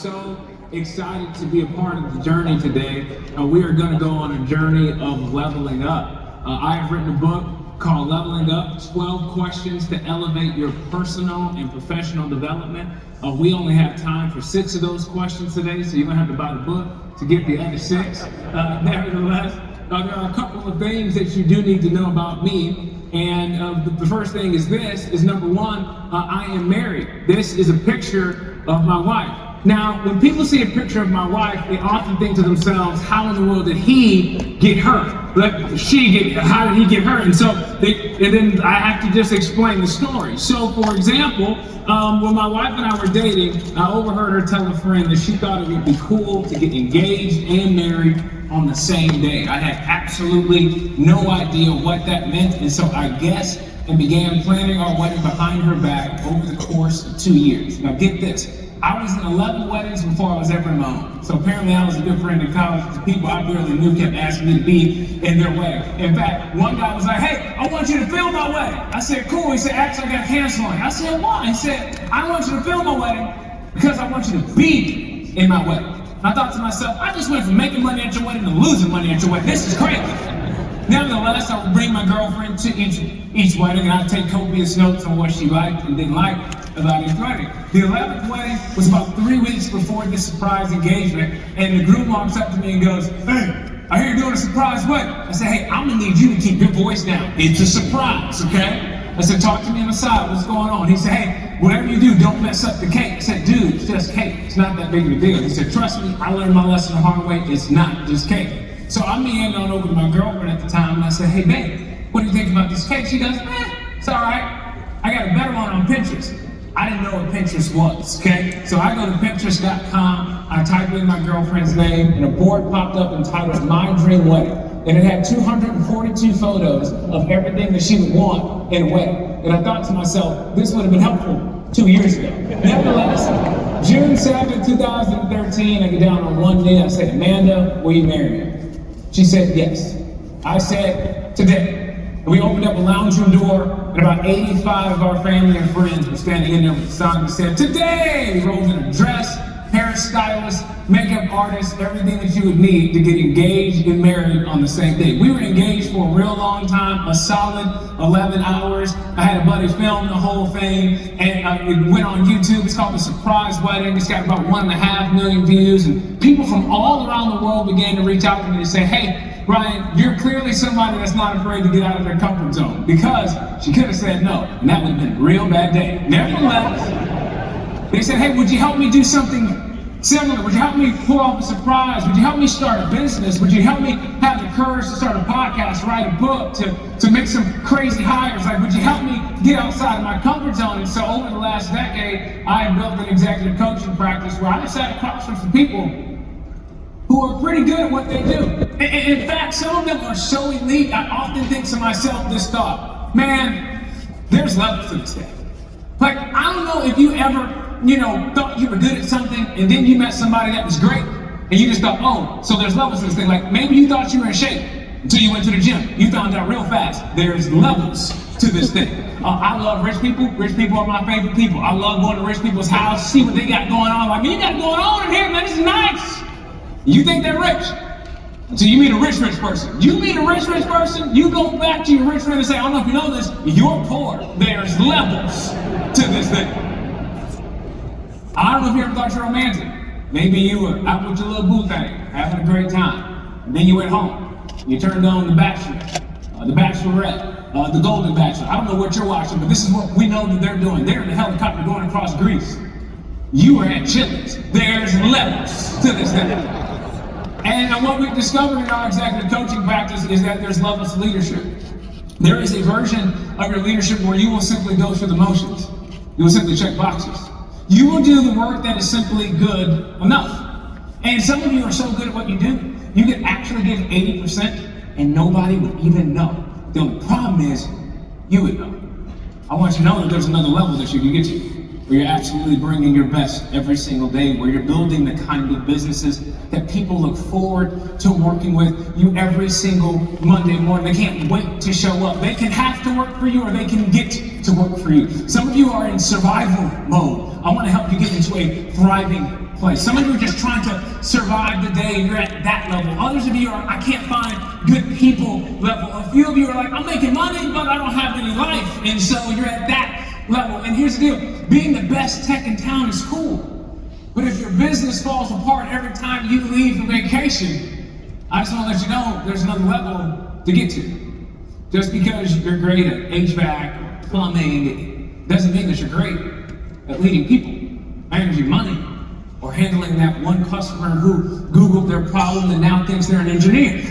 So excited to be a part of the journey today. We are going to go on a journey of leveling up. I have written a book called Leveling Up, 12 Questions to Elevate Your Personal and Professional Development. We only have time for 6 of those questions today, so you're going to have to buy the book to get the other 6. Nevertheless, there are a couple of things that you do need to know about me. And the first thing is this, is number one, I am married. This is a picture of my wife. Now, when people see a picture of my wife, they often think to themselves, how in the world did he get her? How did he get her? And then I have to just explain the story. So, for example, when my wife and I were dating, I overheard her tell a friend that she thought it would be cool to get engaged and married on the same day. I had absolutely no idea what that meant, and so I guessed and began planning our wedding behind her back over the course of 2 years. Now get this, I was in 11 weddings before I was ever in my own. So apparently I was a good friend in college. The people I barely knew kept asking me to be in their wedding. In fact, one guy was like, hey, I want you to film my wedding. I said, cool. He said, actually, I got canceling. I said, why? He said, I want you to film my wedding because I want you to be in my wedding. I thought to myself, I just went from making money at your wedding to losing money at your wedding. This is crazy. Nevertheless, I would bring my girlfriend to each wedding, and I'd take copious notes on what she liked and didn't like about each wedding. The 11th wedding was about 3 weeks before this surprise engagement, and the groom walks up to me and goes, hey, I hear you're doing a surprise wedding. I said, hey, I'm gonna need you to keep your voice down. It's a surprise, okay? I said, talk to me on the side, what's going on? He said, hey, whatever you do, don't mess up the cake. I said, dude, it's just cake. It's not that big of a deal. He said, trust me, I learned my lesson the hard way. It's not just cake. So I meandered on over to my girlfriend at the time, and I said, hey, babe, what do you think about this cake? She goes, it's all right. I got a better one on Pinterest. I didn't know what Pinterest was, okay? So I go to Pinterest.com, I type in my girlfriend's name, and a board popped up entitled My Dream Wedding. And it had 242 photos of everything that she would want in a wedding. And I thought to myself, this would have been helpful 2 years ago. Nevertheless, June 7, 2013, I get down on one knee, I said, Amanda, will you marry me? She said yes. I said, today. And we opened up a lounge room door, and about 85 of our family and friends were standing in there with a sign that said, today! We rolled in a dress, hairstylist, makeup artist, everything that you would need to get engaged and married on the same day. We were engaged for a real long time, a solid 11 hours. I had a buddy film the whole thing, and it went on YouTube. It's called The Surprise Wedding. It's got about 1.5 million views, and people from all around the world began to reach out to me and say, hey, Ryan, you're clearly somebody that's not afraid to get out of their comfort zone, because she could have said no, and that would have been a real bad day. Nevertheless, they said, hey, would you help me do something similar? Would you help me pull off a surprise? Would you help me start a business? Would you help me have the courage to start a podcast, write a book, to make some crazy hires? Like, would you help me get outside of my comfort zone? And so over the last decade, I have built an executive coaching practice where I sat across from some people who are pretty good at what they do. In fact, some of them are so elite, I often think to myself this thought, man, there's levels to this thing. Like, I don't know if you ever, thought you were good at something, and then you met somebody that was great, and you just thought, oh, so there's levels to this thing. Like, maybe you thought you were in shape until you went to the gym. You found out real fast, there's levels to this thing. I love rich people. Rich people are my favorite people. I love going to rich people's house, see what they got going on. Like, man, you got it going on in here, man, this is nice. You think they're rich until you meet a rich person. You meet a rich person, you go back to your rich friend and say, I don't know if you know this, you're poor. There's levels to this thing. I don't know if you ever thought you're romantic. Maybe you were out with your little boo thing, having a great time. And then you went home. You turned on The Bachelor, The Bachelorette, The Golden Bachelor. I don't know what you're watching, but this is what we know that they're doing. They're in a helicopter going across Greece. You were at Chili's. There's levels to this thing. And what we've discovered in our executive coaching practice is that there's levels of leadership. There is a version of your leadership where you will simply go through the motions. You will simply check boxes. You will do the work that is simply good enough. And some of you are so good at what you do, you could actually give 80% and nobody would even know. The only problem is, you would know. I want you to know that there's another level that you can get to, where you're absolutely bringing your best every single day, where you're building the kind of businesses that people look forward to working with you every single Monday morning. They can't wait to show up. They can have to work for you, or they can get to work for you. Some of you are in survival mode. I want to help you get into a thriving place. Some of you are just trying to survive the day, and you're at that level. Others of you are, I can't find good people level. A few of you are like, I'm making money, but I don't have any life. And so you're at that level. And here's the deal, being the best tech in town is cool. But if your business falls apart every time you leave for vacation, I just want to let you know there's another level to get to. Just because you're great at HVAC or plumbing doesn't mean that you're great at leading people, managing money, or handling that one customer who Googled their problem and now thinks they're an engineer.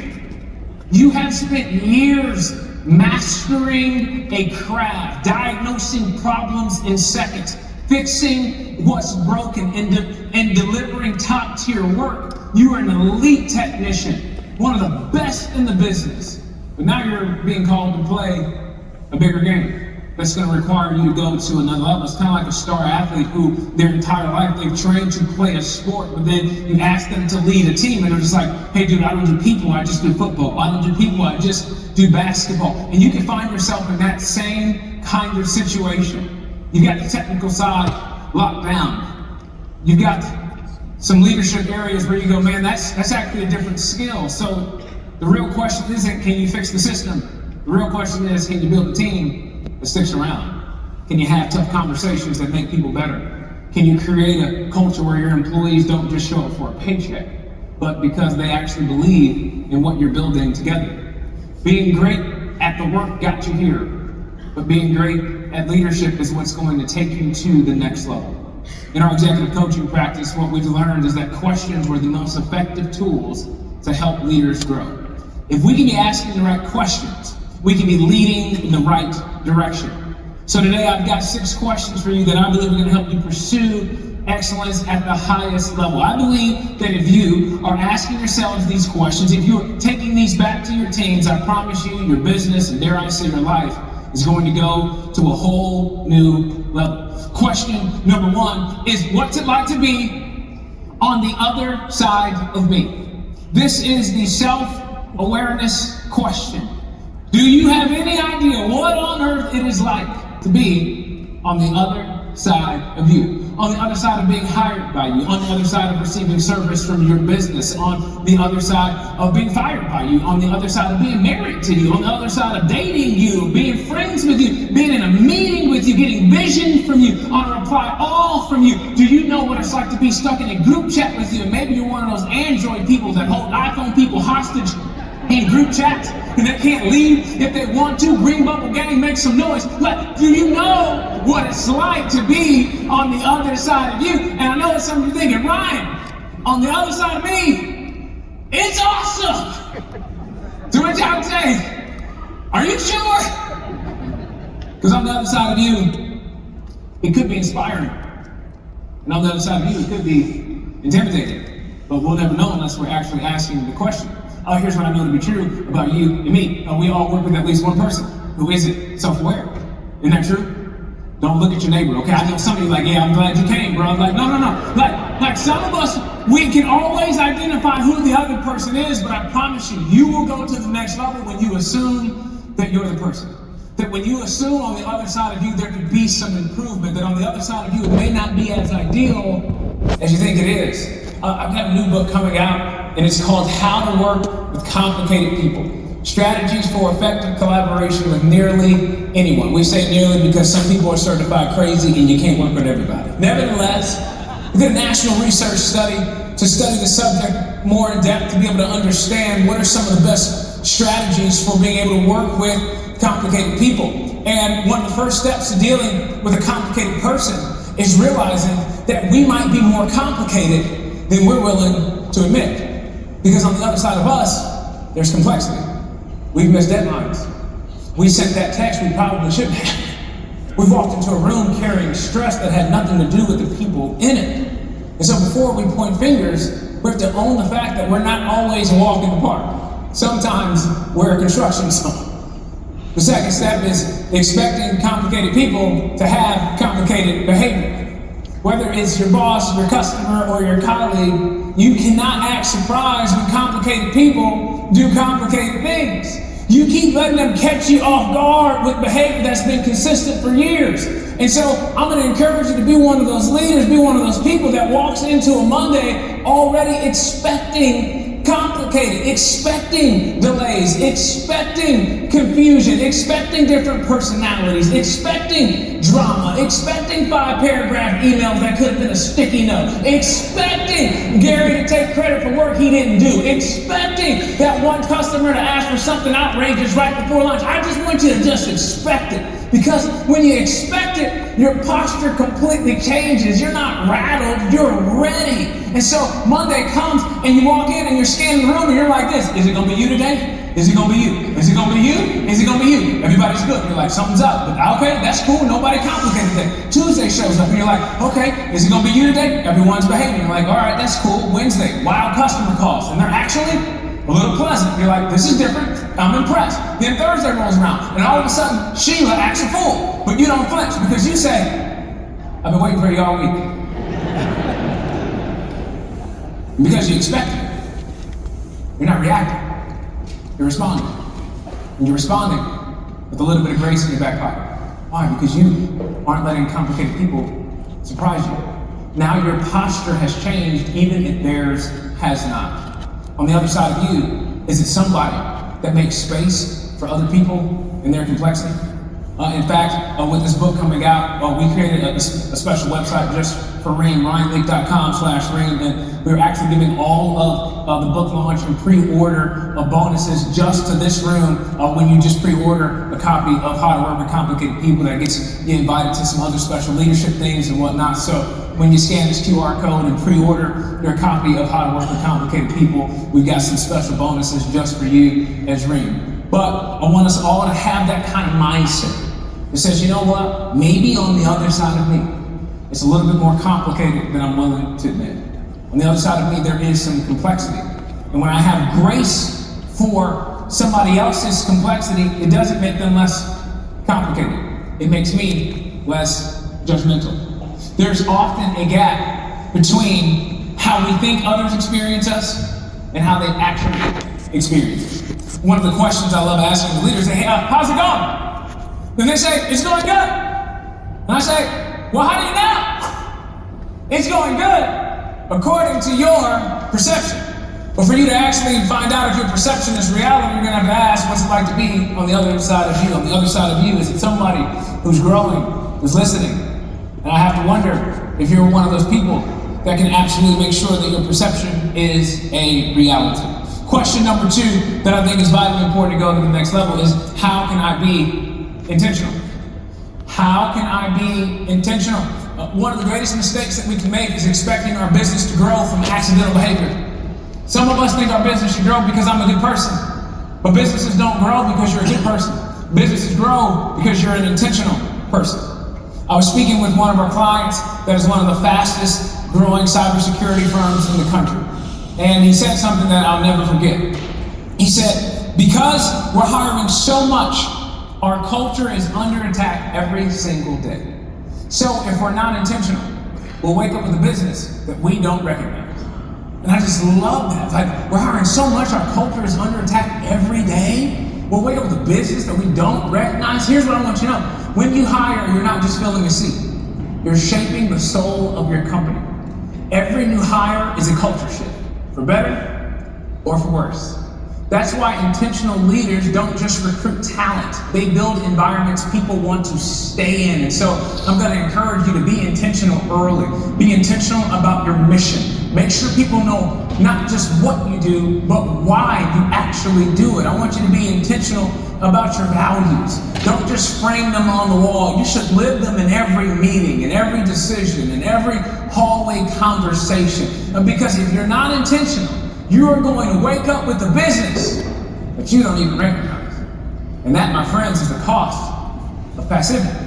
You have spent years mastering a craft, diagnosing problems in seconds, fixing what's broken, and delivering top-tier work. You are an elite technician, one of the best in the business. But now you're being called to play a bigger game that's going to require you to go to another level. It's kind of like a star athlete who their entire life they've trained to play a sport, but then you ask them to lead a team and they're just like, hey dude, I don't do people, I just do football. I don't do people, I just do basketball. And you can find yourself in that same kind of situation. You've got the technical side locked down. You've got some leadership areas where you go, man, that's actually a different skill. So the real question isn't, can you fix the system? The real question is, can you build a team that sticks around? Can you have tough conversations that make people better? Can you create a culture where your employees don't just show up for a paycheck, but because they actually believe in what you're building together? Being great at the work got you here, but being great at leadership is what's going to take you to the next level. In our executive coaching practice, what we've learned is that questions were the most effective tools to help leaders grow. If we can be asking the right questions, we can be leading in the right direction. So today I've got 6 questions for you that I believe are going to help you pursue excellence at the highest level. I believe that if you are asking yourselves these questions, if you're taking these back to your teams, I promise you your business, and dare I say your life, is going to go to a whole new level. Question number 1 is, what's it like to be on the other side of me? This is the self-awareness question. Do you have any idea what on earth it is like to be on the other side of you? On the other side of being hired by you, on the other side of receiving service from your business, on the other side of being fired by you, on the other side of being married to you, on the other side of dating you, being friends with you, being in a meeting with you, getting vision from you, on a reply all from you. Do you know what it's like to be stuck in a group chat with you? And maybe you're one of those Android people that hold iPhone people hostage in group chats, and they can't leave if they want to. Green Bubble Gang, make some noise. But do you know what it's like to be on the other side of you? And I know that some of you are thinking, Ryan, on the other side of me, it's awesome. To which I would say, are you sure? Because on the other side of you, it could be inspiring. And on the other side of you, it could be intimidating. But we'll never know unless we're actually asking the question. Here's what I know to be true about you and me. We all work with at least one person who isn't self-aware. Isn't that true? Don't look at your neighbor, okay? I know some of you are like, yeah, I'm glad you came, bro. I'm like, no. Like some of us, we can always identify who the other person is, but I promise you, you will go to the next level when you assume that you're the person. That when you assume on the other side of you, there could be some improvement, that on the other side of you, it may not be as ideal as you think it is. I've got a new book coming out, and it's called How to Work with Complicated People. Strategies for Effective Collaboration with Nearly Anyone. We say nearly because some people are certified crazy and you can't work with everybody. Nevertheless, we did a national research study to study the subject more in depth, to be able to understand what are some of the best strategies for being able to work with complicated people. And one of the first steps to dealing with a complicated person is realizing that we might be more complicated than we're willing to admit. Because on the other side of us, there's complexity. We've missed deadlines. We sent that text we probably shouldn't have. We've walked into a room carrying stress that had nothing to do with the people in it. And so before we point fingers, we have to own the fact that we're not always a walk in the park. Sometimes we're a construction zone. The second step is expecting complicated people to have complicated behavior. Whether it's your boss, your customer, or your colleague, you cannot act surprised when complicated people do complicated things. You keep letting them catch you off guard with behavior that's been consistent for years. And so I'm going to encourage you to be one of those leaders, be one of those people that walks into a Monday already expecting complicated, expecting delays, expecting confusion, expecting different personalities, expecting drama, expecting 5-paragraph emails that could have been a sticky note, expecting Gary to take credit for work he didn't do, expecting that one customer to ask for something outrageous right before lunch. I just want you to just expect it. Because when you expect it, your posture completely changes. You're not rattled, you're ready. And so Monday comes and you walk in and you're scanning the room and you're like this. Is it going to be you today? Is it going to be you? Is it going to be you? Is it going to be you? Everybody's good. You're like, something's up. But okay, that's cool. Nobody complicated today. Tuesday shows up and you're like, okay, is it going to be you today? Everyone's behaving. You're like, all right, that's cool. Wednesday, wild customer calls. And they're actually a little pleasant. You're like, this is different. I'm impressed. Then Thursday rolls around, and all of a sudden, Sheila acts a fool. But you don't flinch because you say, I've been waiting for you all week. Because you expect it. You're not reacting. You're responding. And you're responding with a little bit of grace in your back pocket. Why? Because you aren't letting complicated people surprise you. Now your posture has changed, even if theirs has not. On the other side of you, is it somebody that makes space for other people in their complexity? In fact, with this book coming out, we created a special website just for Ream, ryanleak.com/Ream, and we're actually giving all of the book launch and pre-order bonuses just to this room when you just pre-order a copy of How to Work with Complicated People. That gets you invited to some other special leadership things and whatnot. So when you scan this QR code and pre-order your copy of How to Work with Complicated People, we've got some special bonuses just for you as Ream. But I want us all to have that kind of mindset. It says, you know what? Maybe on the other side of me, it's a little bit more complicated than I'm willing to admit. On the other side of me, there is some complexity. And when I have grace for somebody else's complexity, it doesn't make them less complicated. It makes me less judgmental. There's often a gap between how we think others experience us and how they actually experience us. One of the questions I love asking the leaders is, hey, how's it going? And they say, it's going good. And I say, well, how do you know? It's going good according to your perception. But for you to actually find out if your perception is reality, you're going to have to ask, what's it like to be on the other side of you? On the other side of you, is it somebody who's growing, who's listening? And I have to wonder if you're one of those people that can absolutely make sure that your perception is a reality. Question number 2 that I think is vitally important to go to the next level is, how can I be intentional? How can I be intentional? One of the greatest mistakes that we can make is expecting our business to grow from accidental behavior. Some of us think our business should grow because I'm a good person. But businesses don't grow because you're a good person. Businesses grow because you're an intentional person. I was speaking with one of our clients that is one of the fastest growing cybersecurity firms in the country. And he said something that I'll never forget. He said, because we're hiring so much, our culture is under attack every single day. So if we're not intentional, we'll wake up with a business that we don't recognize. And I just love that. It's like, we're hiring so much, our culture is under attack every day. We'll wake up with a business that we don't recognize. Here's what I want you to know. When you hire, you're not just filling a seat. You're shaping the soul of your company. Every new hire is a culture shift, for better or for worse. That's why intentional leaders don't just recruit talent. They build environments people want to stay in. And so I'm going to encourage you to be intentional early. Be intentional about your mission. Make sure people know not just what you do, but why you actually do it. I want you to be intentional about your values. Don't just frame them on the wall. You should live them in every meeting, in every decision, in every hallway conversation. Because if you're not intentional, you are going to wake up with a business that you don't even recognize. And that, my friends, is the cost of passivity.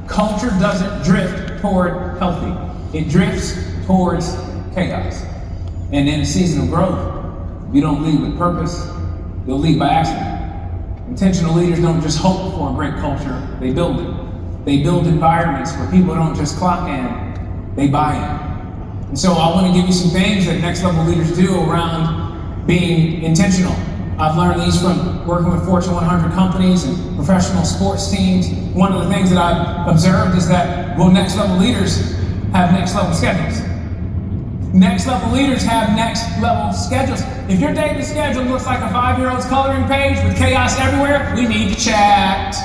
Culture doesn't drift toward healthy. It drifts towards chaos. And in a season of growth, if you don't lead with purpose, you'll lead by accident. Intentional leaders don't just hope for a great culture, they build it. They build environments where people don't just clock in, they buy in. And so I want to give you some things that next level leaders do around being intentional. I've learned these from working with Fortune 100 companies and professional sports teams. One of the things that I've observed is that, well, next level leaders have next level schedules. Next level leaders have next level schedules. If your daily schedule looks like a 5-year-old's coloring page with chaos everywhere, we need to chat.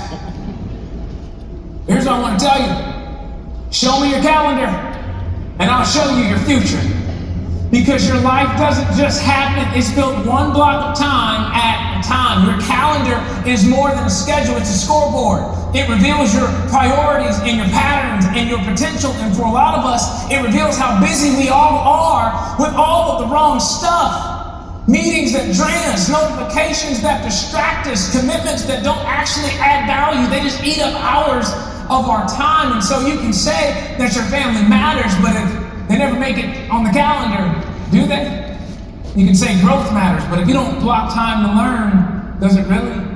Here's what I want to tell you. Show me your calendar, and I'll show you your future. Because your life doesn't just happen, it's built one block of time at a time. Your calendar is more than a schedule, it's a scoreboard. It reveals your priorities and your patterns and your potential, and for a lot of us, it reveals how busy we all are with all of the wrong stuff. Meetings that drain us, notifications that distract us, commitments that don't actually add value, they just eat up hours of our time. And so you can say that your family matters, but if they never make it on the calendar, do they? You can say growth matters, but if you don't block time to learn, does it really?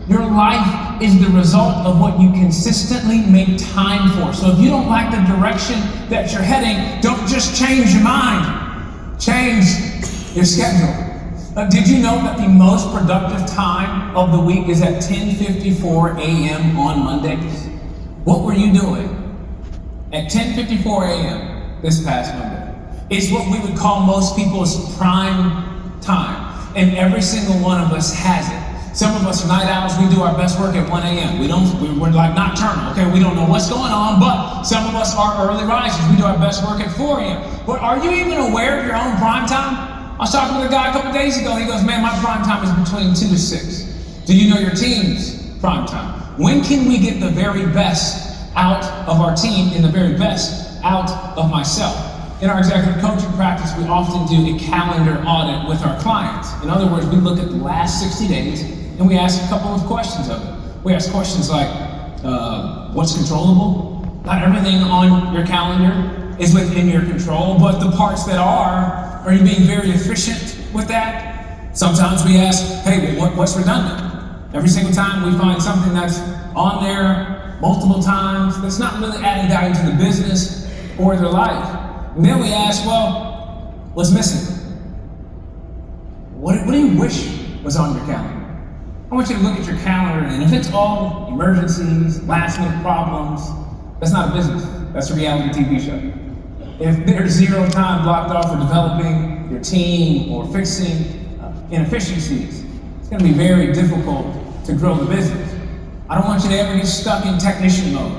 Your life is the result of what you consistently make time for. So if you don't like the direction that you're heading, don't just change your mind, change your schedule. Did you know that the most productive time of the week is at 10:54 a.m. on Mondays? What were you doing at 10:54 a.m.? this past Monday? It's what we would call most people's prime time. And every single one of us has it. Some of us are night owls, we do our best work at 1 a.m. We're like nocturnal, okay? We don't know what's going on, but some of us are early risers. We do our best work at 4 a.m. But are you even aware of your own prime time? I was talking with a guy a couple days ago, he goes, man, my prime time is between 2 to 6. Do you know your team's prime time? When can we get the very best out of our team and the very best out of myself? In our executive coaching practice, we often do a calendar audit with our clients. In other words, we look at the last 60 days and we ask a couple of questions of it. We ask questions like, what's controllable? Not everything on your calendar is within your control, but the parts that are you being very efficient with that? Sometimes we ask, hey, well, what's redundant? Every single time we find something that's on there multiple times that's not really adding value to the business or their life. And then we ask, well, what's missing? What do you wish was on your calendar? I want you to look at your calendar, and if it's all emergencies, last minute problems, that's not a business, that's a reality TV show. If there's zero time blocked off for developing your team or fixing inefficiencies, it's gonna be very difficult to grow the business. I don't want you to ever get stuck in technician mode,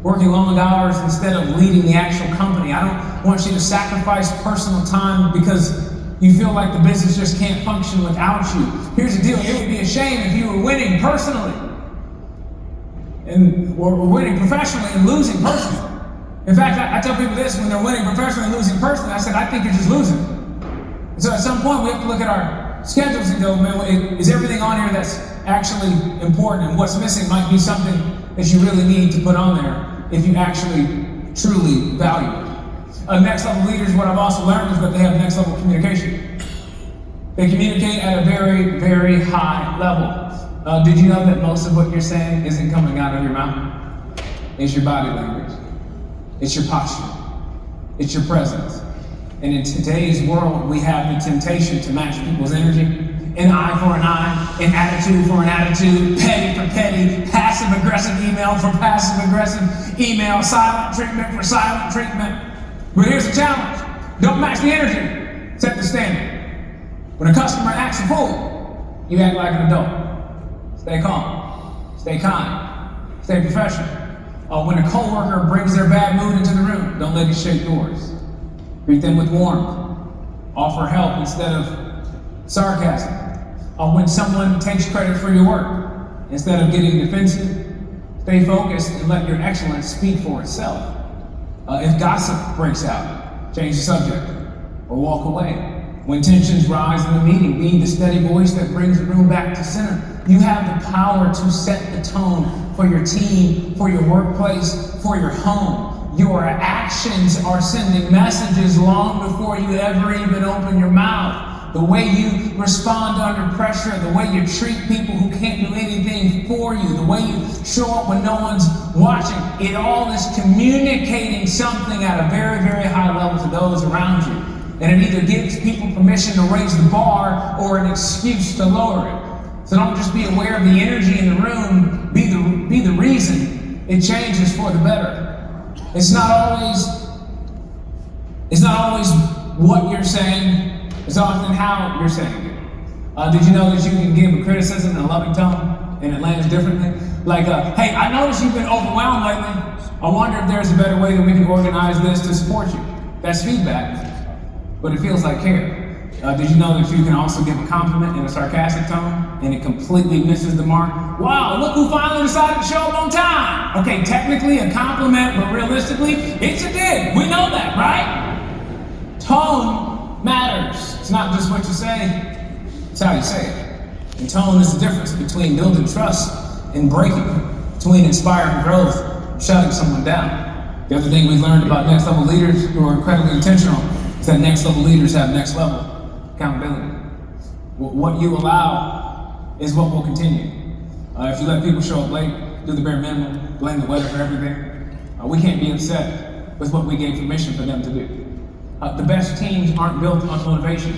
working long hours instead of leading the actual company. I don't want you to sacrifice personal time because you feel like the business just can't function without you. Here's the deal, it would be a shame if you were winning personally or winning professionally and losing personally. In fact, I tell people this, when they're winning professionally and losing personally, I said, I think you're just losing. And so at some point we have to look at our schedules and go, man, is everything on here that's actually important, and what's missing might be something that you really need to put on there if you actually truly value it. Next level leaders, what I've also learned is that they have next level communication. They communicate at a very, very high level. Did you know that most of what you're saying isn't coming out of your mouth? It's your body language. It's your posture. It's your presence. And in today's world, we have the temptation to match people's energy. An eye for an eye, an attitude for an attitude, petty for petty, passive-aggressive email for passive-aggressive email, silent treatment for silent treatment. But here's the challenge. Don't match the energy. Set the standard. When a customer acts a fool, you act like an adult. Stay calm. Stay kind. Stay professional. When a coworker brings their bad mood into the room, don't let it shake yours. Greet them with warmth. Offer help instead of sarcasm. When someone takes credit for your work, instead of getting defensive, stay focused and let your excellence speak for itself. If gossip breaks out, change the subject or walk away. When tensions rise in the meeting, be the steady voice that brings the room back to center. You have the power to set the tone for your team, for your workplace, for your home. Your actions are sending messages long before you ever even open your mouth. The way you respond under pressure, the way you treat people who can't do anything for you, the way you show up when no one's watching, it all is communicating something at a very, very high level to those around you. And it either gives people permission to raise the bar or an excuse to lower it. So don't just be aware of the energy in the room, be the reason it changes for the better. It's not always what you're saying, it's often how you're saying it. Did you know that you can give a criticism in a loving tone and it lands differently? Like, hey, I noticed you've been overwhelmed lately. I wonder if there's a better way that we can organize this to support you. That's feedback, but it feels like care. Did you know that you can also give a compliment in a sarcastic tone and it completely misses the mark? Wow, look who finally decided to show up on time. Okay, technically a compliment, but realistically, it's a dig. We know that, right? Tone matters. It's not just what you say, it's how you say it. And tone is the difference between building trust and breaking, between inspiring growth and shutting someone down. The other thing we've learned about next level leaders who are incredibly intentional is that next level leaders have next level accountability. What you allow is what will continue. If you let people show up late, do the bare minimum, blame the weather for everything, we can't be upset with what we gave permission for them to do. The best teams aren't built on motivation.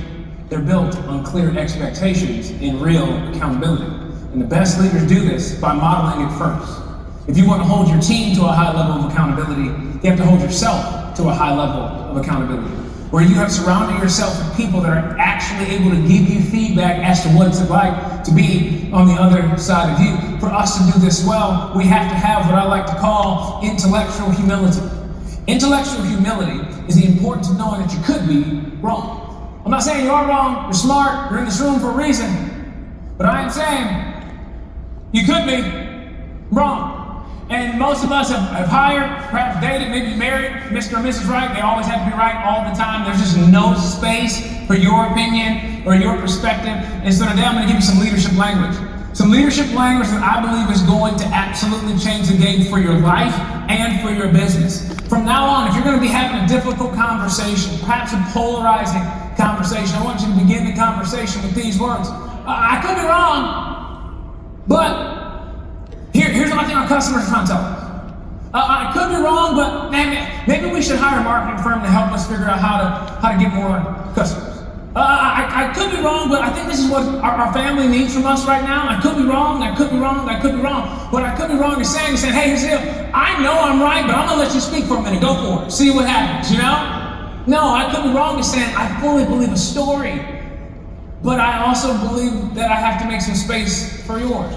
They're built on clear expectations and real accountability. And the best leaders do this by modeling it first. If you want to hold your team to a high level of accountability, you have to hold yourself to a high level of accountability, where you have surrounded yourself with people that are actually able to give you feedback as to what it's like to be on the other side of you. For us to do this well, we have to have what I like to call intellectual humility. Intellectual humility is the importance of knowing that you could be wrong. I'm not saying you are wrong, you're smart, you're in this room for a reason, but I am saying you could be wrong. And most of us have hired, perhaps dated, maybe married, Mr. or Mrs. Right. They always have to be right all the time. There's just no space for your opinion or your perspective. And so today I'm going to give you some leadership language. Some leadership language that I believe is going to absolutely change the game for your life and for your business. From now on, if you're going to be having a difficult conversation, perhaps a polarizing conversation, I want you to begin the conversation with these words. I could be wrong, but here's what I think our customers are trying to tell us. I could be wrong, but maybe we should hire a marketing firm to help us figure out how to get more customers. I could be wrong, but I think this is what our family needs from us right now. I could be wrong, I could be wrong, I could be wrong. What I could be wrong is saying, hey, here's the deal. I know I'm right, but I'm gonna let you speak for a minute. Go for it. See what happens, you know? No, I could be wrong in saying I fully believe a story, but I also believe that I have to make some space for yours.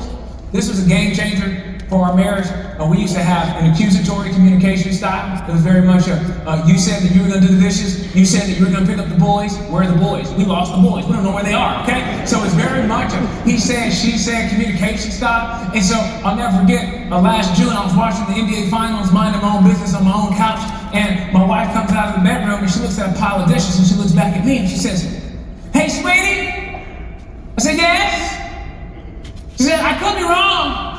This was a game changer for our marriage. We used to have an accusatory communication style. It was very much you said that you were going to do the dishes. You said that you were going to pick up the boys. Where are the boys? We lost the boys. We don't know where they are, okay? So it's very much a he said, she said communication style. And so I'll never forget, last June I was watching the NBA Finals, minding my own business on my own couch, and my wife comes out of the bedroom and she looks at a pile of dishes and she looks back at me and she says, hey, sweetie? I said, yes? She said, I could be wrong,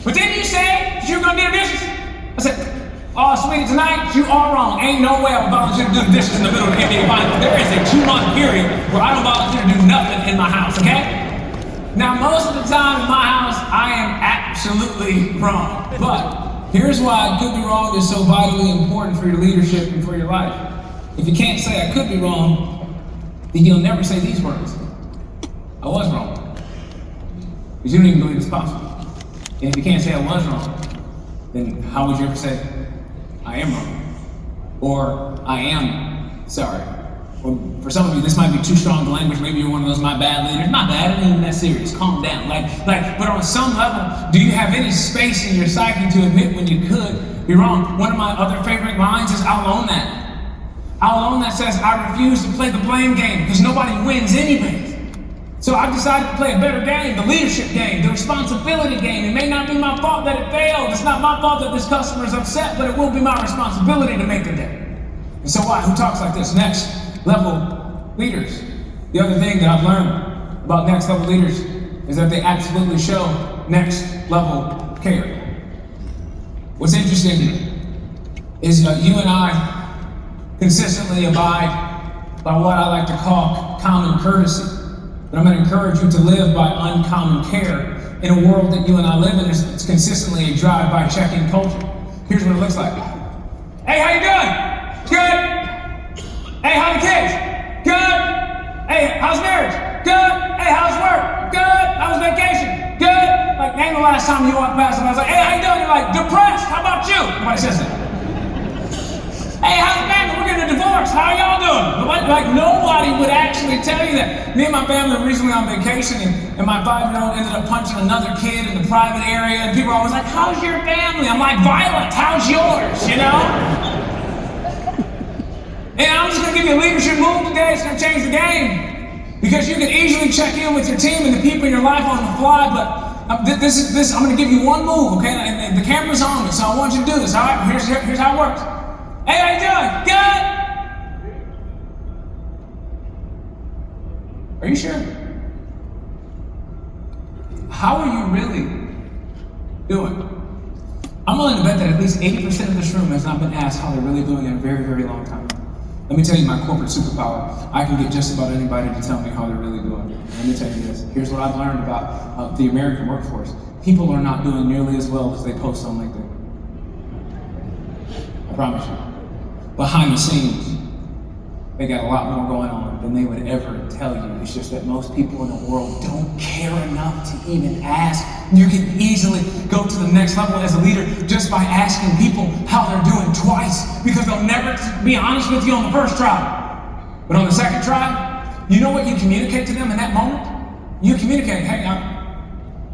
but didn't you say you were gonna do the dishes? I said, oh, sweetie, tonight you are wrong. Ain't no way I would volunteer to do the dishes in the middle of the NBA Finals. There is a 2-month period where I don't volunteer to do nothing in my house, okay? Now, most of the time in my house, I am absolutely wrong. But here's why I could be wrong is so vitally important for your leadership and for your life. If you can't say I could be wrong, then you'll never say these words. I was wrong. Because you don't even believe it's possible. And if you can't say I was wrong, then how would you ever say, I am wrong? Or I am sorry? Or for some of you, this might be too strong language. Maybe you're one of those my bad leaders. Not bad, I ain't even that serious. Calm down. But on some level, do you have any space in your psyche to admit when you could be wrong? One of my other favorite lines is I'll own that. I'll own that says I refuse to play the blame game because nobody wins anything. So I've decided to play a better game, the leadership game, the responsibility game. It may not be my fault that it failed. It's not my fault that this customer is upset, but it will be my responsibility to make the day. And so why? Who talks like this? Next level leaders. The other thing that I've learned about next level leaders is that they absolutely show next level care. What's interesting is you and I consistently abide by what I like to call common courtesy. But I'm going to encourage you to live by uncommon care in a world that you and I live in. It's consistently a drive-by check-in culture. Here's what it looks like. Hey, how you doing? Good? Hey, how the kids? Good. Hey, how's marriage? Good. Hey, how's work? Good. How was vacation? Good. Like, name the last time you walked past and I was like, hey, how you doing? You're like, depressed. How about you? Nobody says that. Hey, how's the family? We're getting a divorce. How are y'all doing? Like, nobody would actually tell you that. Me and my family were recently on vacation, and my 5-year-old ended up punching another kid in the private area, and people are always like, how's your family? I'm like, violent. How's yours? You know? And I'm just gonna give you a leadership move today. It's gonna change the game. Because you can easily check in with your team and the people in your life on the fly, but I'm gonna give you one move, okay? And the camera's on me, so I want you to do this, all right? Here's how it works. Hey, how you doing? Good? Are you sure? How are you really doing? I'm willing to bet that at least 80% of this room has not been asked how they're really doing in a very, very long time. Let me tell you my corporate superpower. I can get just about anybody to tell me how they're really doing. Let me tell you this. Here's what I've learned about the American workforce. People are not doing nearly as well as they post on LinkedIn. I promise you. Behind the scenes, they got a lot more going on than they would ever tell you. It's just that most people in the world don't care enough to even ask. You can easily go to the next level as a leader just by asking people how they're doing twice, because they'll never be honest with you on the first try. But on the second try, you know what you communicate to them in that moment? You communicate, hey,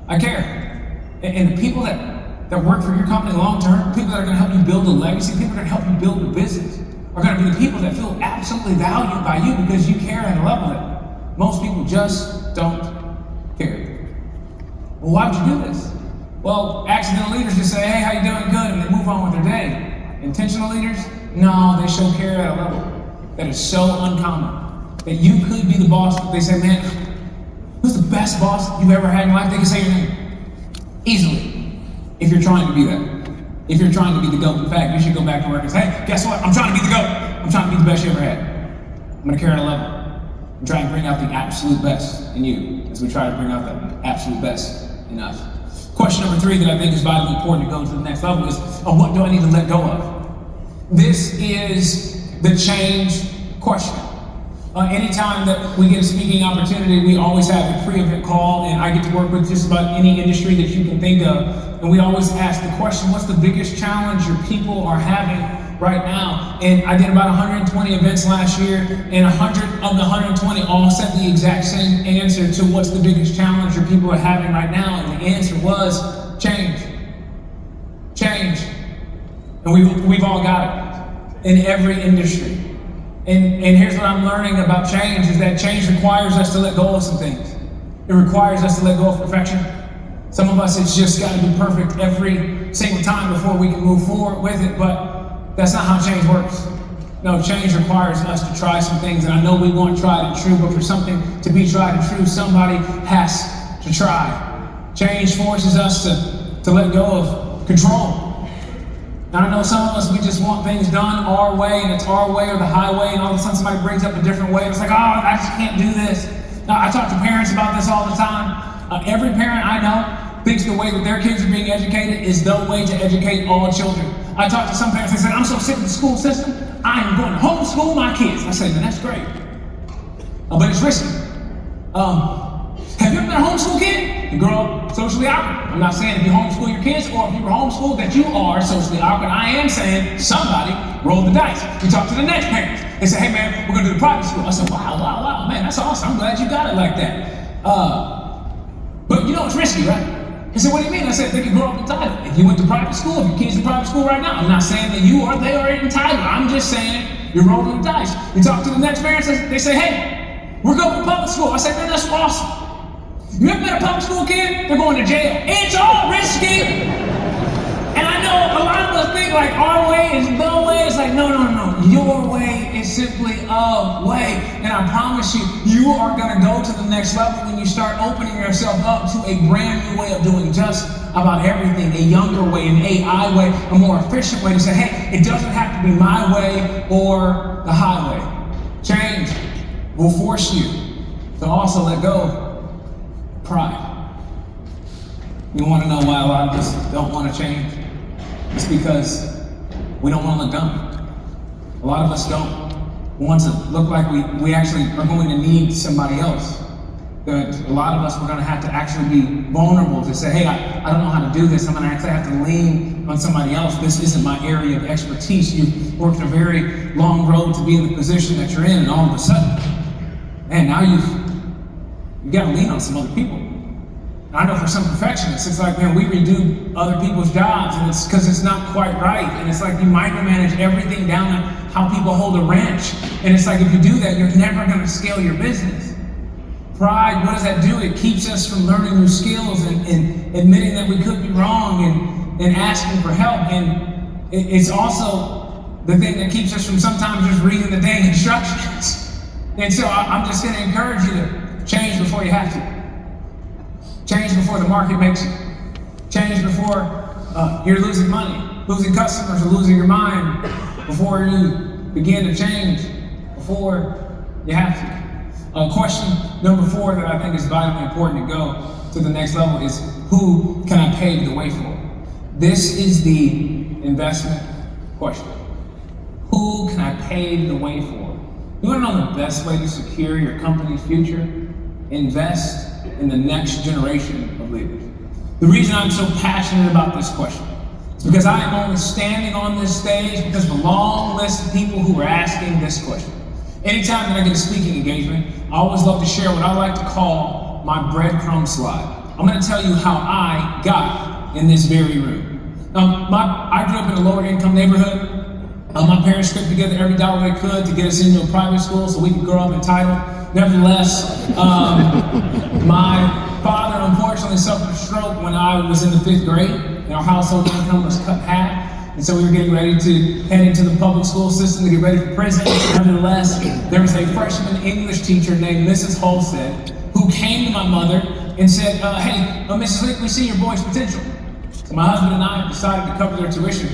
I care. And the people that work for your company long term, people that are going to help you build a legacy, people that are going to help you build a business, are going to be the people that feel absolutely valued by you because you care at a level that most people just don't care. Well, why would you do this? Well, accidental leaders just say, hey, how you doing? Good, and they move on with their day. Intentional leaders, no, they show care at a level that is so uncommon that you could be the boss. They say, man, who's the best boss you've ever had in life? They can say your name easily. If you're trying to be that. If you're trying to be the GOAT. In fact, you should go back to work and say, hey, guess what? I'm trying to be the GOAT. I'm trying to be the best you ever had. I'm gonna carry a level and try and bring out the absolute best in you as we try to bring out the absolute best in us. Question number 3 that I think is vitally important to go to the next level is, what do I need to let go of? This is the change question. Anytime that we get a speaking opportunity, we always have a pre-event call, and I get to work with just about any industry that you can think of. And we always ask the question, what's the biggest challenge your people are having right now? And I did about 120 events last year, and 100 of the 120 all said the exact same answer to what's the biggest challenge your people are having right now. And the answer was change. Change. And we've all got it in every industry. And here's what I'm learning about change is that change requires us to let go of some things. It requires us to let go of perfection. Some of us, it's just got to be perfect every single time before we can move forward with it, but that's not how change works. No, change requires us to try some things, and I know we want tried and true, but for something to be tried and true, somebody has to try. Change forces us to let go of control. Now, I know some of us, we just want things done our way, and it's our way or the highway, and all of a sudden somebody brings up a different way, and it's like, oh, I just can't do this. Now, I talk to parents about this all the time. Every parent I know thinks the way that their kids are being educated is the way to educate all children. I talk to some parents, they say, I'm so sick of the school system, I am going to homeschool my kids. I say, man, that's great. But it's risky. Have you ever been a homeschool kid? You grow up socially awkward. I'm not saying if you homeschool your kids or if you were homeschooled that you are socially awkward. I am saying somebody rolled the dice. You talk to the next parents. They say, hey man, we're gonna do the private school. I said, wow, man, that's awesome. I'm glad you got it like that. But you know it's risky, right? He said, what do you mean? I said, they could grow up entitled. If you went to private school, if your kid's in private school right now, I'm not saying that you or they are entitled. I'm just saying you're rolling the dice. You talk to the next parents, they say, hey, we're going to public school. I said, man, that's awesome. You ever met a public school kid? They're going to jail. It's all risky. And I know a lot of us think like our way is the way. It's like, no. Your way is simply a way. And I promise you, you are going to go to the next level when you start opening yourself up to a brand new way of doing just about everything. A younger way, an AI way, a more efficient way to say, hey, it doesn't have to be my way or the highway. Change will force you to also let go of pride. You want to know why a lot of us don't want to change? It's because we don't want to let go. A lot of us don't We want to look like we actually are going to need somebody else. That a lot of us, we're going to have to actually be vulnerable to say, hey, I don't know how to do this. I'm going to actually have to lean on somebody else. This isn't my area of expertise. You've worked a very long road to be in the position that you're in, and all of a sudden, man, now you've got to lean on some other people. And I know for some perfectionists, it's like, man, we redo other people's jobs, and it's because it's not quite right. And it's like you micromanage everything down to how people hold a wrench. And it's like if you do that, you're never going to scale your business. Pride, what does that do? It keeps us from learning new skills and admitting that we could be wrong and asking for help. And it's also the thing that keeps us from sometimes just reading the dang instructions. And so I'm just going to encourage you to change before you have to. Change before the market makes you. Change before you're losing money, losing customers, or losing your mind. Before you begin to change, before you have to. Question number 4 that I think is vitally important to go to the next level is, who can I pave the way for? This is the investment question. Who can I pave the way for? You want to know the best way to secure your company's future? Invest in the next generation of leaders. The reason I'm so passionate about this question is because I am only standing on this stage because of a long list of people who are asking this question. Anytime that I get a speaking engagement, I always love to share what I like to call my breadcrumb slide. I'm going to tell you how I got in this very room. I grew up in a lower income neighborhood. My parents scraped together every dollar they could to get us into a private school so we could grow up entitled. Nevertheless, my father unfortunately suffered a stroke when I was in the 5th grade, and our household income was cut in half. And so we were getting ready to head into the public school system to get ready for prison. Nevertheless, there was a freshman English teacher named Mrs. Holstead who came to my mother and said, hey, Mrs. Leek, we see your boy's potential. So my husband and I decided to cover their tuition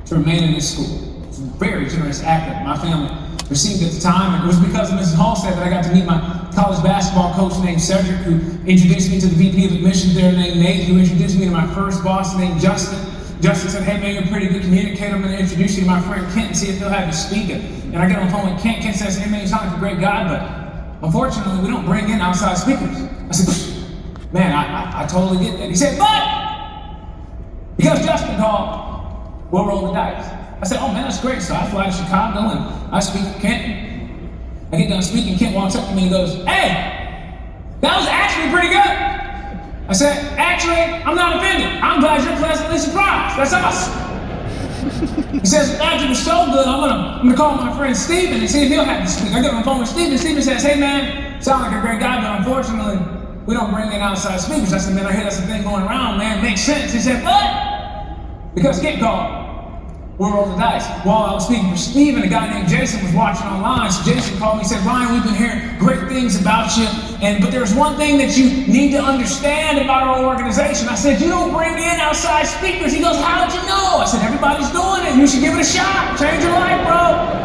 to remain in this school. It's a very generous act that my family received at the time. And it was because of Mrs. Holstead that I got to meet my college basketball coach named Cedric, who introduced me to the VP of admissions there named Nate, who introduced me to my first boss named Justin. Justin said, hey man, you're a pretty good communicator. I'm going to introduce you to my friend Kent and see if he'll have you speak. And I get on the phone with Kent. Kent says, hey man, you sound like a great guy, but unfortunately, we don't bring in outside speakers. I said, man, I totally get that. He said, but because Justin called, we'll roll the dice. I said, oh man, that's great. So I fly to Chicago and I speak to Kent. I get done speaking, Kent walks up to me and goes, hey, that was actually pretty good. I said, actually, I'm not offended. I'm glad you're pleasantly surprised. That's awesome. He says, after it was so good, I'm gonna call my friend Steven and see if he'll have to speak. I get on the phone with Steven. Steven says, hey man, sound like a great guy, but unfortunately, we don't bring in outside speakers. I said, man, I hear that's the thing going around, man. Makes sense. He said, what? Because Kent called. We'll roll the dice. While I was speaking for Steven, a guy named Jason was watching online. So Jason called me and said, Ryan, we've been hearing great things about you, but there's one thing that you need to understand about our organization. I said, you don't bring in outside speakers. He goes, how'd you know? I said, everybody's doing it. You should give it a shot. Change your life, bro.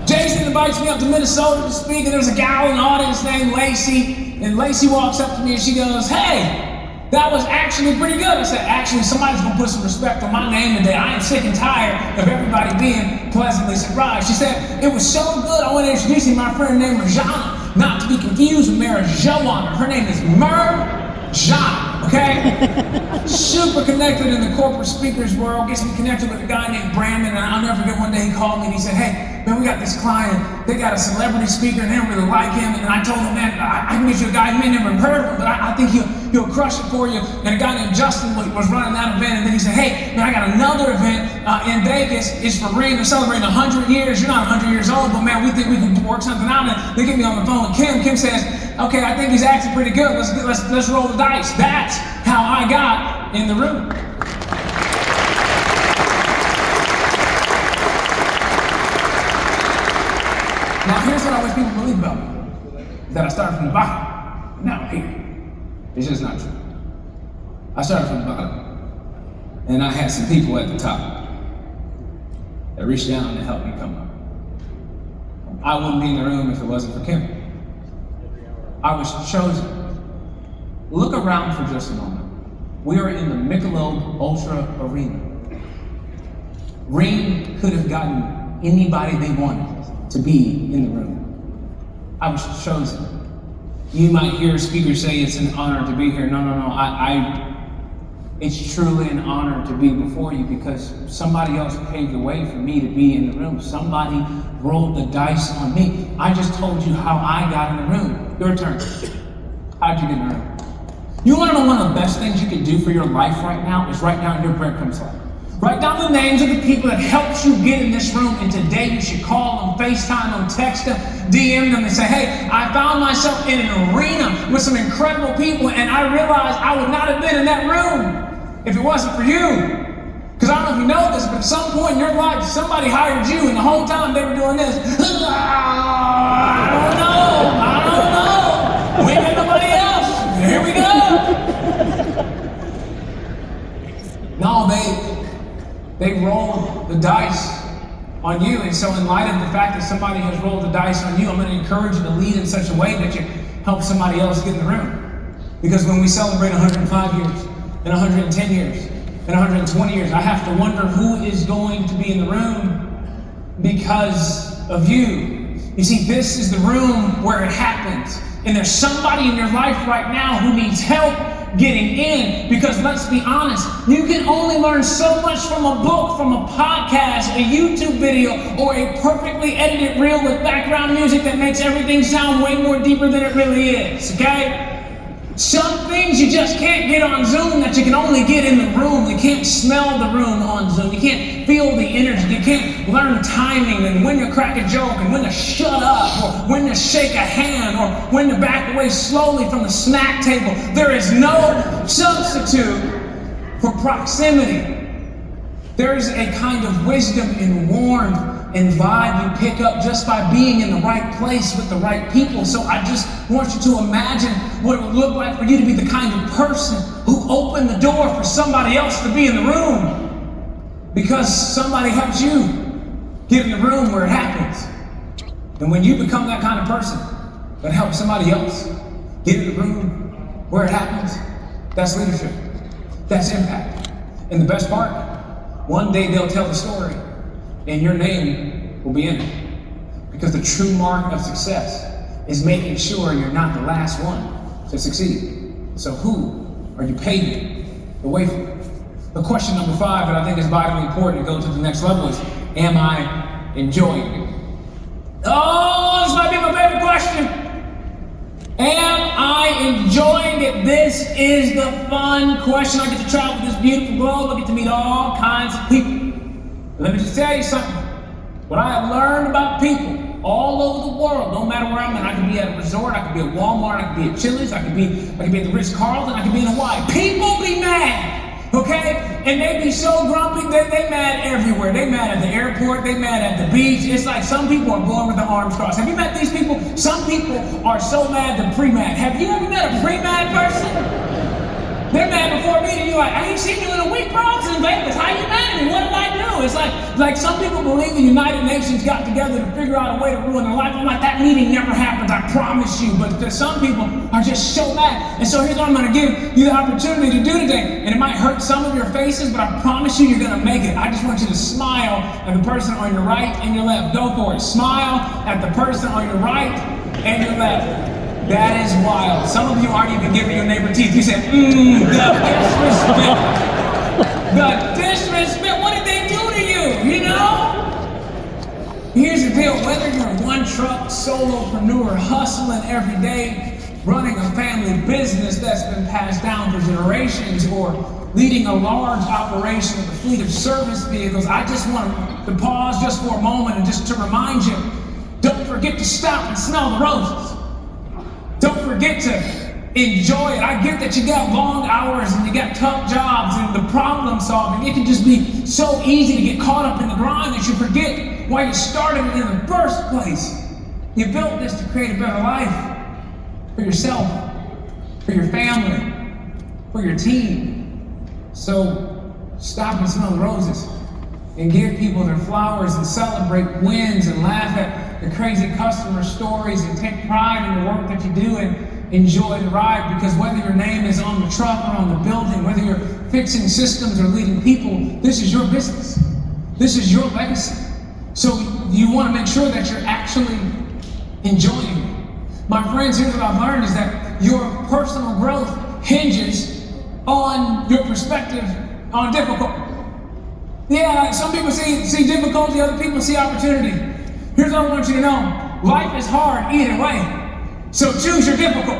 Jason invites me up to Minnesota to speak, and there's a gal in the audience named Lacey, and Lacey walks up to me and she goes, hey, that was actually pretty good. I said, actually, somebody's gonna put some respect on my name today. I am sick and tired of everybody being pleasantly surprised. She said, it was so good, I want to introduce you to my friend named Marjana, not to be confused with Marijuana. Her name is Marjana, okay? Super connected in the corporate speakers world, gets me connected with a guy named Brandon, and I'll never forget one day he called me and he said, hey, man, we got this client, they got a celebrity speaker and they don't really like him, and I told him, man, I can get you a guy, you may never heard of him, but I think he'll crush it for you. And a guy named Justin was running that event, and then he said, hey, man, I got another event in Vegas. It's for Ring. They're celebrating 100 years. You're not 100 years old, but man, we think we can work something out. And they get me on the phone with Kim. Kim says, okay, I think he's actually pretty good. Let's roll the dice. That's how I got in the room. Now, here's what I wish people believe about me, that I started from the bottom. Now I'm here. It's just not true. I started from the bottom, and I had some people at the top that reached down and helped me come up. I wouldn't be in the room if it wasn't for Kim. I was chosen. Look around for just a moment. We are in the Michelob Ultra Arena. Ring could have gotten anybody they wanted to be in the room. I was chosen. You might hear speakers say it's an honor to be here. No. It's truly an honor to be before you because somebody else paved the way for me to be in the room. Somebody rolled the dice on me. I just told you how I got in the room. Your turn. How'd you get in the room? You want to know one of the best things you can do for your life right now is write down your breadcrumb slide. Write down the names of the people that helped you get in this room, and today you should call them, FaceTime them, text them, DM them, and say, hey, I found myself in an arena with some incredible people, and I realized I would not have been in that room if it wasn't for you. Because I don't know if you know this, but at some point in your life, somebody hired you, and the whole time they were doing this. I don't know. We got nobody else. Here we go. No, they rolled the dice on you, and so in light of the fact that somebody has rolled the dice on you, I'm going to encourage you to lead in such a way that you help somebody else get in the room. Because when we celebrate 105 years, and 110 years, and 120 years, I have to wonder who is going to be in the room because of you. You see, this is the room where it happens. And there's somebody in your life right now who needs help getting in, because let's be honest, you can only learn so much from a book, from a podcast, a YouTube video, or a perfectly edited reel with background music that makes everything sound way more deeper than it really is, okay? Some things you just can't get on Zoom that you can only get in the room. You can't smell the room on Zoom. You can't feel the energy. You can't learn timing and when to crack a joke and when to shut up or when to shake a hand or when to back away slowly from the snack table. There is no substitute for proximity. There is a kind of wisdom and warmth and vibe you pick up just by being in the right place with the right people. So I just want you to imagine what it would look like for you to be the kind of person who opened the door for somebody else to be in the room, because somebody helps you get in the room where it happens. And when you become that kind of person that helps somebody else get in the room where it happens, that's leadership. That's impact. And the best part, one day they'll tell the story and your name will be in it. Because the true mark of success is making sure you're not the last one to succeed. So who are you paving the way for? The question number 5 that I think is vitally important to go to the next level is, am I enjoying it? Oh, this might be my favorite question. Am I enjoying it? This is the fun question. I get to travel this beautiful globe. I get to meet all kinds of people. Let me just tell you something. What I have learned about people all over the world, no matter where I'm at, I could be at a resort, I could be at Walmart, I could be at Chili's, I could be at the Ritz-Carlton, I could be in Hawaii. People be mad, okay? And they be so grumpy, they mad everywhere. They mad at the airport, they mad at the beach. It's like some people are born with their arms crossed. Have you met these people? Some people are so mad they're pre-mad. Have you ever met a pre-mad person? They're mad before meeting you, like, I ain't seen you in a week, bro. I was in Vegas. How you mad at me? What did I do? It's like some people believe the United Nations got together to figure out a way to ruin their life. I'm like, that meeting never happens, I promise you. But there's some people are just so mad. And so here's what I'm going to give you the opportunity to do today. And it might hurt some of your faces, but I promise you, you're going to make it. I just want you to smile at the person on your right and your left. Go for it. Smile at the person on your right and your left. That is wild. Some of you aren't even giving your neighbor teeth. You said, the disrespect. The disrespect. What did they do to you? You know? Here's the deal. Whether you're a one-truck solopreneur hustling every day, running a family business that's been passed down for generations, or leading a large operation with a fleet of service vehicles, I just want to pause just for a moment and just to remind you, don't forget to stop and smell the roses. Don't forget to enjoy it. I get that you got long hours and you got tough jobs and the problem solving. It can just be so easy to get caught up in the grind that you forget why you started it in the first place. You built this to create a better life for yourself, for your family, for your team. So stop and smell the roses and give people their flowers and celebrate wins and laugh at the crazy customer stories and take pride in the work that you do and enjoy the ride, because whether your name is on the truck or on the building, whether you're fixing systems or leading people, this is your business. This is your legacy. So you want to make sure that you're actually enjoying it. My friends, here's what I've learned is that your personal growth hinges on your perspective on difficulty. Yeah, some people see difficulty, other people see opportunity. Here's what I want you to know. Life is hard either way. So choose your difficult.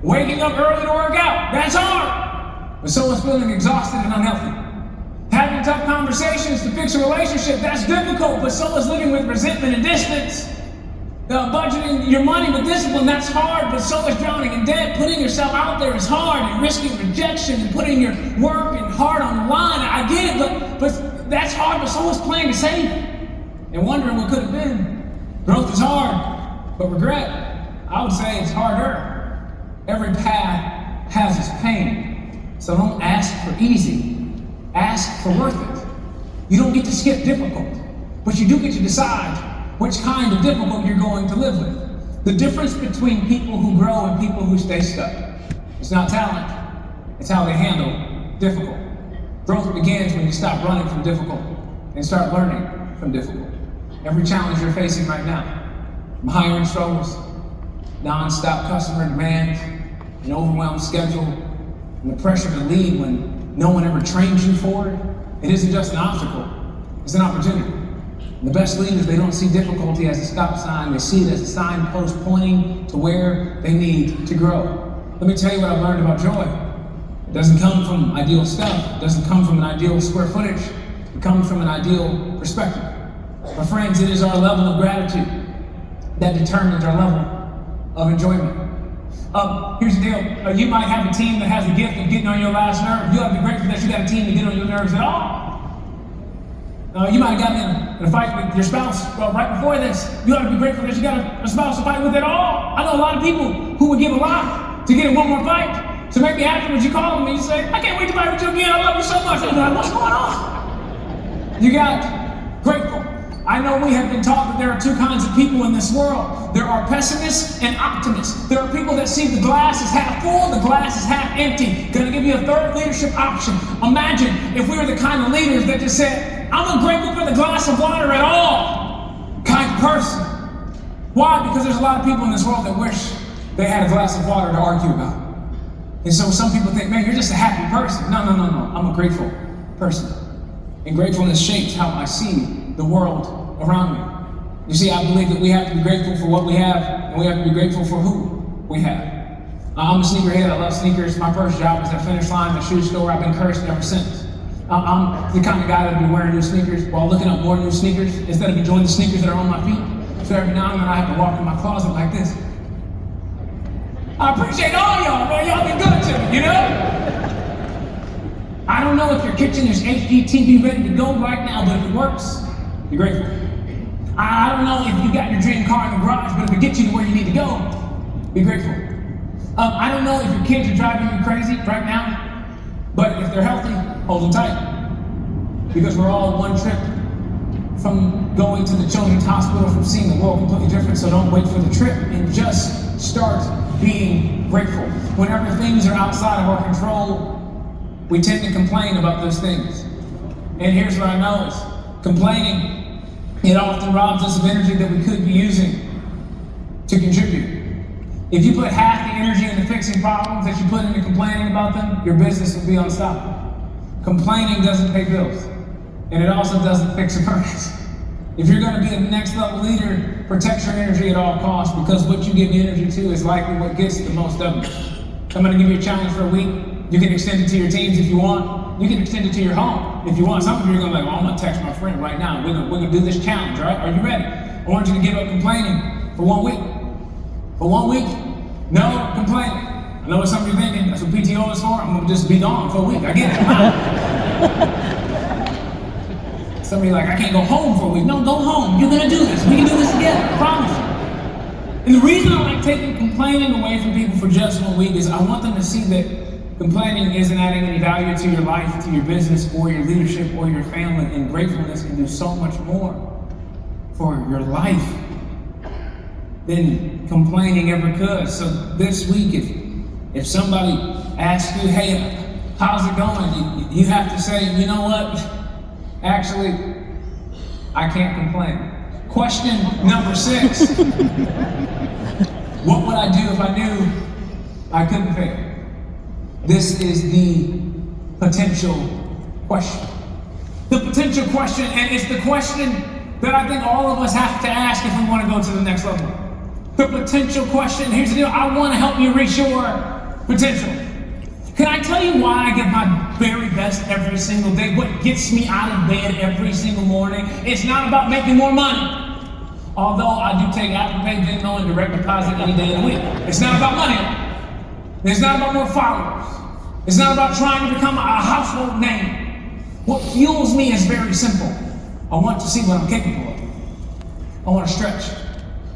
Waking up early to work out, that's hard. But someone's feeling exhausted and unhealthy. Having tough conversations to fix a relationship, that's difficult, but someone's living with resentment and distance. Budgeting your money with discipline, that's hard, but so is drowning in debt. Putting yourself out there is hard, and risking rejection and putting your work and heart on the line. I get it, but that's hard, but so is playing it safe and wondering what could have been. Growth is hard, but regret, I would say it's harder. Every path has its pain, so don't ask for easy. Ask for worth it. You don't get to skip difficult, but you do get to decide which kind of difficult you're going to live with. The difference between people who grow and people who stay stuck. It's not talent, it's how they handle difficult. Growth begins when you stop running from difficult and start learning from difficult. Every challenge you're facing right now, from hiring struggles, non-stop customer demands, an overwhelmed schedule, and the pressure to lead when no one ever trained you for it. It isn't just an obstacle, it's an opportunity. And the best leaders, they don't see difficulty as a stop sign, they see it as a signpost pointing to where they need to grow. Let me tell you what I've learned about joy. It doesn't come from ideal stuff, it doesn't come from an ideal square footage, it comes from an ideal perspective. My friends, it is our level of gratitude that determines our level of enjoyment. Here's the deal. You might have a team that has the gift of getting on your last nerve. You ought to be grateful that you got a team to get on your nerves at all. You might have gotten in a fight with your spouse right before this. You ought to be grateful that you got a spouse to fight with at all. I know a lot of people who would give a lot to get in one more fight. So maybe afterwards you call them and you say, I can't wait to fight with you again. I love you so much. I'm like, what's going on? You got grateful. I know we have been taught that there are two kinds of people in this world. There are pessimists and optimists. There are people that see the glass is half full, the glass is half empty. Gonna give you a third leadership option. Imagine if we were the kind of leaders that just said, I'm ungrateful for the glass of water at all kind of person. Why? Because there's a lot of people in this world that wish they had a glass of water to argue about. And so some people think, man, you're just a happy person. No. I'm a grateful person. And gratefulness shapes how I see the world around me. You see, I believe that we have to be grateful for what we have, and we have to be grateful for who we have. I'm a sneakerhead, I love sneakers. My first job was at Finish Line, the shoe store. I've been cursed ever since. I'm the kind of guy that'll be wearing new sneakers while looking up more new sneakers instead of enjoying the sneakers that are on my feet. So every now and then I have to walk in my closet like this. I appreciate all y'all, man. Y'all been good to me, you know? I don't know if your kitchen is HGTV ready to go right now, but if it works, you're grateful. I don't know if you got your dream car in the garage, but if it gets you to where you need to go, be grateful. I don't know if your kids are driving you crazy right now, but if they're healthy, hold them tight. Because we're all one trip from going to the children's hospital, from seeing the world completely different, so don't wait for the trip and just start being grateful. Whenever things are outside of our control, we tend to complain about those things. And here's what I know is, complaining, it often robs us of energy that we could be using to contribute. If you put half the energy into fixing problems that you put into complaining about them, your business will be unstoppable. Complaining doesn't pay bills, and it also doesn't fix a furnace. If you're going to be a next level leader, protect your energy at all costs, because what you give energy to is likely what gets the most of it. I'm going to give you a challenge for a week. You can extend it to your teams if you want. You can extend it to your home if you want. Some of you are going to be like, well, I'm going to text my friend right now. We're going to do this challenge, all right? Are you ready? I want you to give up complaining for 1 week. For 1 week, no complaining. I know what some of you are thinking. That's what PTO is for. I'm going to just be gone for a week. I get it. Some of you are like, I can't go home for a week. No, go home. You're going to do this. We can do this together. I promise you. And the reason I like taking complaining away from people for just 1 week is I want them to see that complaining isn't adding any value to your life, to your business, or your leadership, or your family, and gratefulness can do so much more for your life than complaining ever could. So this week, if somebody asks you, hey, how's it going? You have to say, you know what? Actually, I can't complain. Question number 6. What would I do if I knew I couldn't fail? This is the potential question. The potential question, and it's the question that I think all of us have to ask if we want to go to the next level. The potential question. Here's the deal. I want to help you reach your potential. Can I tell you why I give my very best every single day? What gets me out of bed every single morning? It's not about making more money. Although I do take Apple Pay, Venmo, and direct deposit any day of the week. It's not about money. It's not about more followers. It's not about trying to become a household name. What fuels me is very simple. I want to see what I'm capable of. I want to stretch.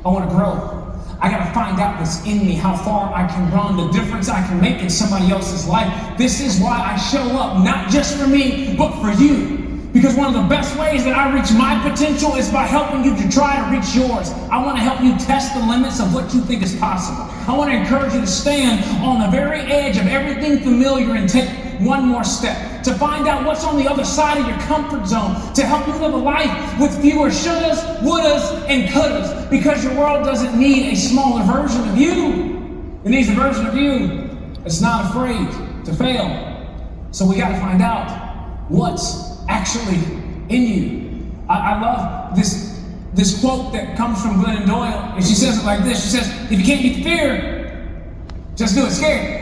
I want to grow. I got to find out what's in me, how far I can run, the difference I can make in somebody else's life. This is why I show up, not just for me, but for you. Because one of the best ways that I reach my potential is by helping you to try to reach yours. I want to help you test the limits of what you think is possible. I want to encourage you to stand on the very edge of everything familiar and take one more step, to find out what's on the other side of your comfort zone, to help you live a life with fewer shouldas, wouldas, and couldas, because your world doesn't need a smaller version of you. It needs a version of you that's not afraid to fail. So we got to find out what's actually in you. I love this quote that comes from Glennon Doyle, and she says it like this. She says, if you can't beat the fear, just do it scared.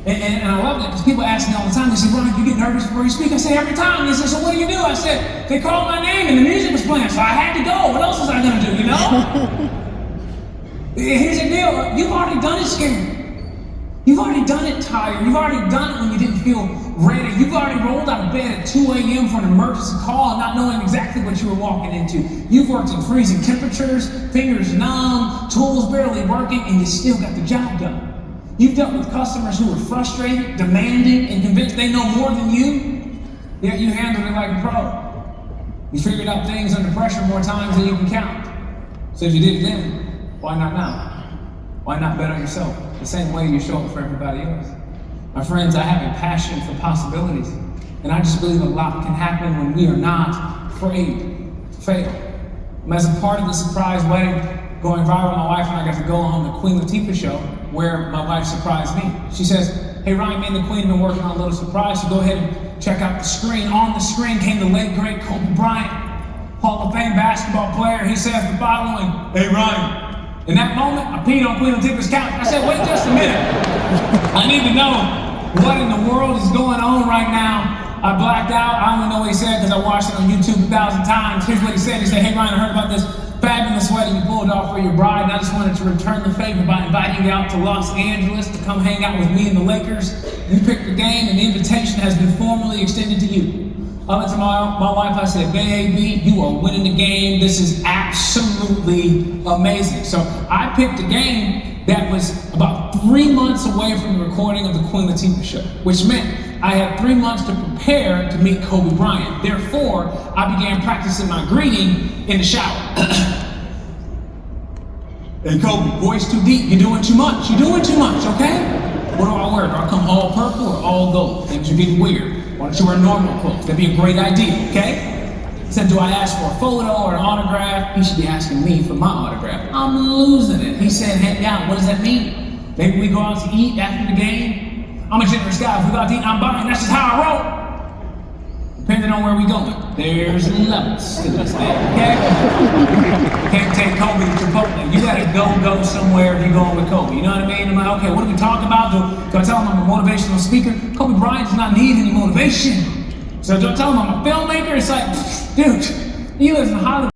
And I love that because people ask me all the time, they say, Ron, you get nervous before you speak? I say, every time. They say, so what do you do? I said, they called my name and the music was playing, so I had to go. What else was I going to do, you know? Here's the deal. You've already done it scared. You've already done it tired. You've already done it when you didn't feel ready. You've already rolled out of bed at 2 a.m. for an emergency call, not knowing exactly what you were walking into. You've worked in freezing temperatures, fingers numb, tools barely working, and you still got the job done. You've dealt with customers who were frustrated, demanding, and convinced they know more than you, yet you handled it like a pro. You figured out things under pressure more times than you can count. So if you did it then, why not now? Why not bet on yourself the same way you show up for everybody else? My friends, I have a passion for possibilities, and I just believe a lot can happen when we are not afraid to fail. As a part of the surprise wedding going viral, my wife and I got to go on the Queen Latifah show, where my wife surprised me. She says, hey Ryan, me and the Queen have been working on a little surprise, so go ahead and check out the screen. On the screen came the late, great Kobe Bryant, Hall of Fame basketball player. He says the following, hey Ryan. In that moment, I peed on Queen Latifah's couch. I said, wait just a minute. I need to know what in the world is going on right now. I blacked out. I only know what he said because I watched it on YouTube 1,000 times. Here's what he said. He said, hey Ryan, I heard about this fabulous wedding you pulled off for your bride, and I just wanted to return the favor by inviting you out to Los Angeles to come hang out with me and the Lakers. You picked the game, and the invitation has been formally extended to you. I went to my wife, I said, baby, you are winning the game. This is absolutely amazing. So I picked a game that was about 3 months away from the recording of the Queen Latifah show, which meant I had 3 months to prepare to meet Kobe Bryant. Therefore, I began practicing my greeting in the shower. Hey Kobe, voice too deep, you're doing too much. You're doing too much, okay? What do I wear? Do I come all purple or all gold? Things are getting weird. Why don't you wear normal clothes? That'd be a great idea, okay? He said, do I ask for a photo or an autograph? He should be asking me for my autograph. I'm losing it. He said, hang out. What does that mean? Maybe we go out to eat after the game? I'm a generous guy. If we go out to eat, I'm buying. That's just how I roll. Depending on where we going, there's levels to this thing, okay? Can't take Kobe to Chipotle. You gotta go somewhere if you're going with Kobe. You know what I mean? I'm like, okay, what do we talk about? Do I tell him I'm a motivational speaker? Kobe Bryant does not need any motivation. So do I tell him I'm a filmmaker? It's like, dude, he lives in Hollywood.